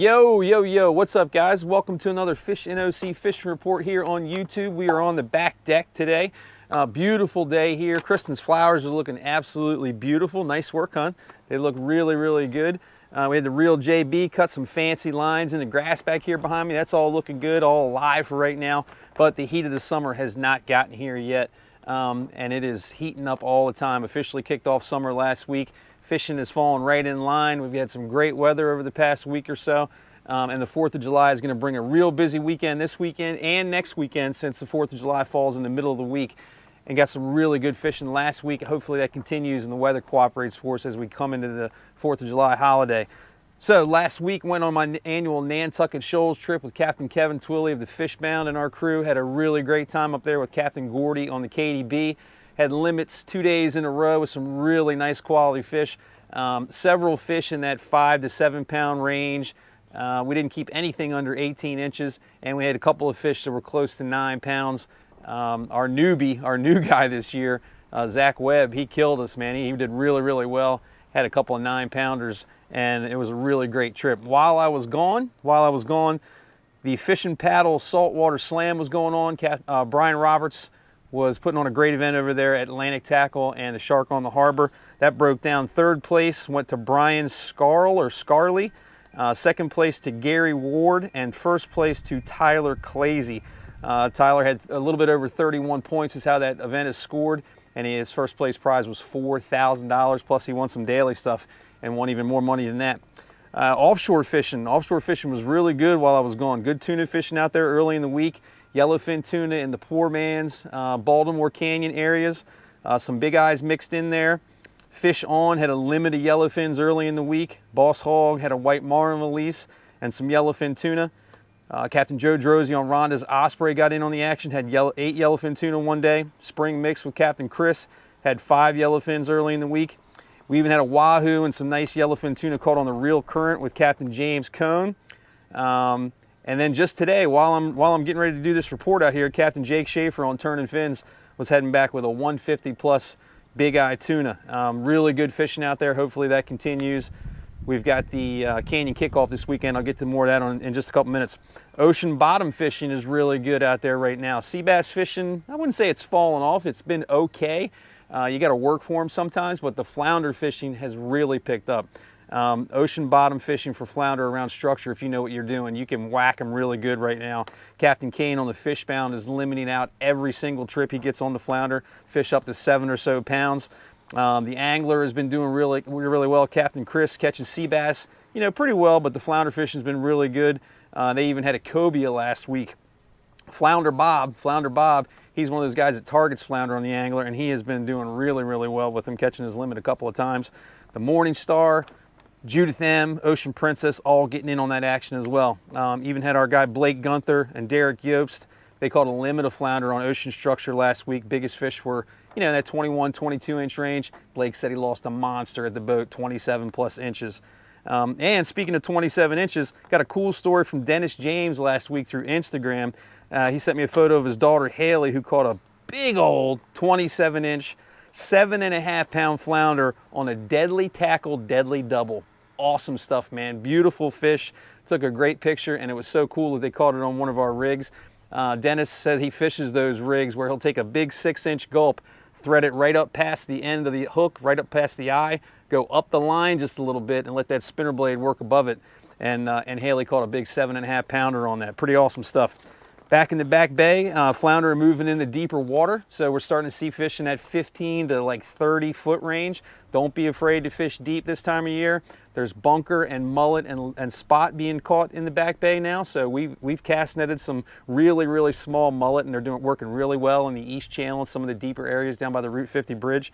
Yo, what's up guys? Welcome to another Fish NOC Fishing Report here on YouTube. We are on the back deck today. Beautiful day here. Kristen's flowers are looking absolutely beautiful. Nice work, hon. They look really good. We had the real JB cut some fancy lines in the grass back here behind me. That's all looking good, all alive for right now. But the heat of the summer has not gotten here yet. And it is heating up all the time. Officially kicked off summer last week. Fishing has fallen right in line. We've had some great weather over the past week or so. And the 4th of July is going to bring a real busy weekend this weekend and next weekend, since the 4th of July falls in the middle of the week. And got some really good fishing last week. Hopefully that continues and the weather cooperates for us as we come into the 4th of July holiday. So last week went on my annual Nantucket Shoals trip with Captain Kevin Twilley of the Fishbound and our crew. Had a really great time up there with Captain Gordy on the KDB. Had limits 2 days in a row with some really nice quality fish. Several fish in that 5 to 7 pound range. We didn't keep anything under 18 inches, and we had a couple of fish that were close to 9 pounds. Our new guy this year, Zach Webb, he killed us, man. He did really well. Had a couple of 9 pounders, and it was a really great trip. While I was gone, the Fish and Paddle Saltwater Slam was going on. Brian Roberts was putting on a great event over there at Atlantic Tackle and the Shark on the Harbor. That broke down. 3rd place went to Brian Scarley. 2nd place to Gary Ward, and 1st place to Tyler Clazy. Tyler had a little bit over 31 points is how that event is scored, and his 1st place prize was $4,000, plus he won some daily stuff and won even more money than that. Offshore fishing was really good while I was gone. Good tuna fishing out there early in the week. Yellowfin tuna in the Poor Man's, Baltimore Canyon areas. Some big eyes mixed in there. Fish On had a limit of yellowfins early in the week. Boss Hog had a white marlin release and some yellowfin tuna. Captain Joe Drosy on Rhonda's Osprey got in on the action, had 8 yellowfin tuna one day. Spring Mix with Captain Chris had 5 yellowfins early in the week. We even had a wahoo and some nice yellowfin tuna caught on the Real Current with Captain James Cone. And then just today, while I'm getting ready to do this report out here, Captain Jake Schaefer on Turning Fins was heading back with a 150 plus big eye tuna. Really good fishing out there. Hopefully that continues. We've got the Canyon kickoff this weekend. I'll get to more of that in just a couple minutes. Ocean bottom fishing is really good out there right now. Sea bass fishing, I wouldn't say it's fallen off. It's been okay. You got to work for them sometimes, but the flounder fishing has really picked up. Ocean bottom fishing for flounder around structure, if you know what you're doing, you can whack them really good right now. Captain Kane on the Fishbound is limiting out every single trip he gets on the flounder, fish up to 7 or so pounds. The angler has been doing really well. Captain Chris catching sea bass, pretty well, but the flounder fishing has been really good. They even had a cobia last week. Flounder Bob, he's one of those guys that targets flounder on the angler, and he has been doing really well with him, catching his limit a couple of times. The Morning Star, Judith M, Ocean Princess, all getting in on that action as well. Even had our guy Blake Gunther and Derek Yobst. They caught a limit of flounder on Ocean Structure last week. Biggest fish were, in that 21, 22 inch range. Blake said he lost a monster at the boat, 27 plus inches. And speaking of 27 inches, got a cool story from Dennis James last week through Instagram. He sent me a photo of his daughter Haley, who caught a big old 27 inch, 7.5 pound flounder on a deadly tackle, deadly double. Awesome stuff, man. Beautiful fish. Took a great picture, and it was so cool that they caught it on one of our rigs. Dennis said he fishes those rigs where he'll take a big 6-inch gulp, thread it right up past the end of the hook, right up past the eye, go up the line just a little bit, and let that spinner blade work above it. And Haley caught a big 7.5 pounder on that. Pretty awesome stuff. Back in the back bay, flounder are moving in the deeper water, so we're starting to see fish in that 15 to like 30 foot range. Don't be afraid to fish deep this time of year. There's bunker and mullet and spot being caught in the back bay now, so we've cast netted some really small mullet, and they're working really well in the East Channel and some of the deeper areas down by the Route 50 bridge.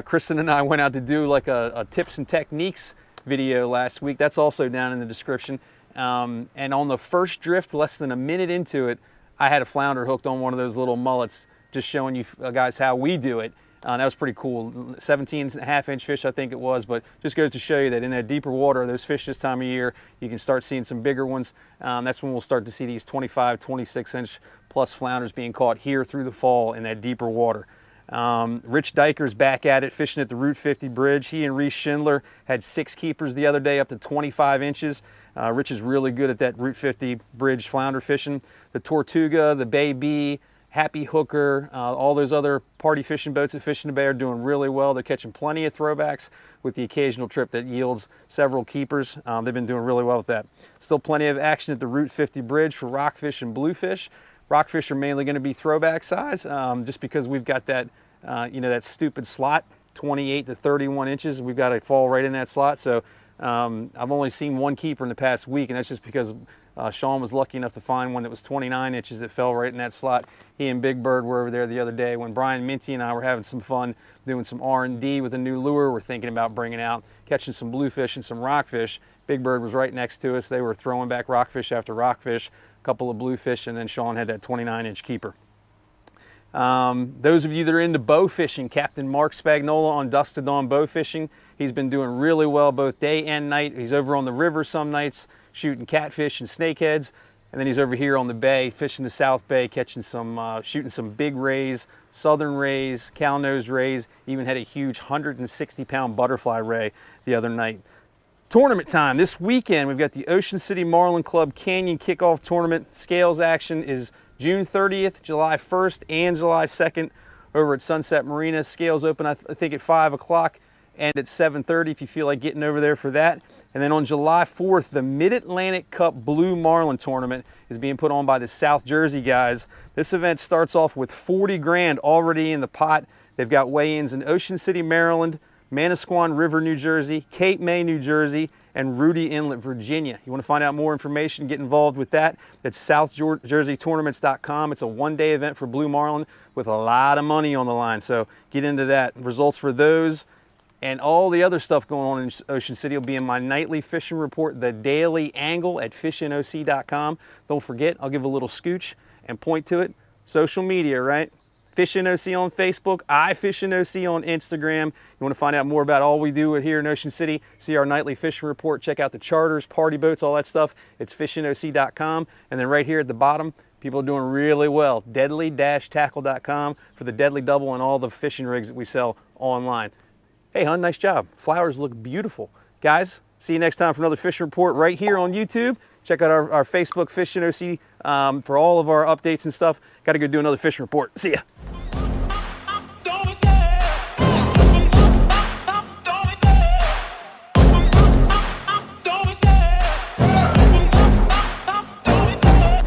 Kristen and I went out to do like a tips and techniques video last week. That's also down in the description. And on the first drift, less than a minute into it, I had a flounder hooked on one of those little mullets, just showing you guys how we do it. That was pretty cool. 17.5 inch fish, I think it was, but just goes to show you that in that deeper water, those fish this time of year, you can start seeing some bigger ones. That's when we'll start to see these 25, 26 inch plus flounders being caught here through the fall in that deeper water. Rich Dyker's back at it, fishing at the Route 50 bridge. He and Reese Schindler had 6 keepers the other day up to 25 inches. Rich is really good at that Route 50 bridge flounder fishing. The Tortuga, the Bay Bee, Happy Hooker, all those other party fishing boats at Fishing the Bay are doing really well. They're catching plenty of throwbacks with the occasional trip that yields several keepers. They've been doing really well with that. Still plenty of action at the Route 50 bridge for rockfish and bluefish. Rockfish are mainly going to be throwback size, just because we've got that, that stupid slot, 28 to 31 inches. We've got to fall right in that slot. So I've only seen 1 keeper in the past week, and that's just because Sean was lucky enough to find one that was 29 inches that fell right in that slot. He and Big Bird were over there the other day when Brian Minty and I were having some fun doing some R&D with a new lure we're thinking about bringing out, catching some bluefish and some rockfish. Big Bird was right next to us. They were throwing back rockfish after rockfish, a couple of bluefish, and then Sean had that 29-inch keeper. Those of you that are into bow fishing, Captain Mark Spagnola on Dusk to Dawn Bowfishing. He's been doing really well both day and night. He's over on the river some nights shooting catfish and snakeheads, and then he's over here on the bay fishing the South Bay, catching some, shooting some big rays, southern rays, cow nose rays. Even had a huge 160-pound butterfly ray the other night. Tournament time this weekend. We've got the Ocean City Marlin Club Canyon Kickoff Tournament. Scales action is June 30th, July 1st, and July 2nd over at Sunset Marina. Scales open, I think, at 5 o'clock and at 7:30 if you feel like getting over there for that. And then on July 4th, the Mid-Atlantic Cup Blue Marlin Tournament is being put on by the South Jersey guys. This event starts off with 40 grand already in the pot. They've got weigh-ins in Ocean City, Maryland, Manasquan River, New Jersey, Cape May, New Jersey, and Rudy Inlet, Virginia. You want to find out more information, get involved with that, that's southjerseytournaments.com. It's a one-day event for Blue Marlin with a lot of money on the line, so get into that. Results for those and all the other stuff going on in Ocean City will be in my nightly fishing report, The Daily Angle, at fishinoc.com. Don't forget, I'll give a little scooch and point to it. Social media, right? Fishing OC on Facebook, iFishing OC on Instagram. You want to find out more about all we do here in Ocean City, see our nightly fishing report, check out the charters, party boats, all that stuff. It's fishinoc.com. And then right here at the bottom, people are doing really well. Deadly-tackle.com for the Deadly Double and all the fishing rigs that we sell online. Hey, hun, nice job. Flowers look beautiful. Guys, see you next time for another fishing report right here on YouTube. Check out our Facebook, Fishing OC, for all of our updates and stuff. Got to go do another fishing report. See ya.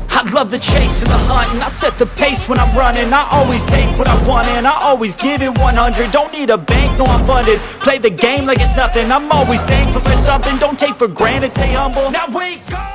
I love the chase and the hunt, and I set the pace when I'm running. I always take what I want and I always give it 100. Don't need a bank, no, I'm funded. Play the game like it's nothing. I'm always thankful for something. Don't take for granted, stay humble. Now wake up!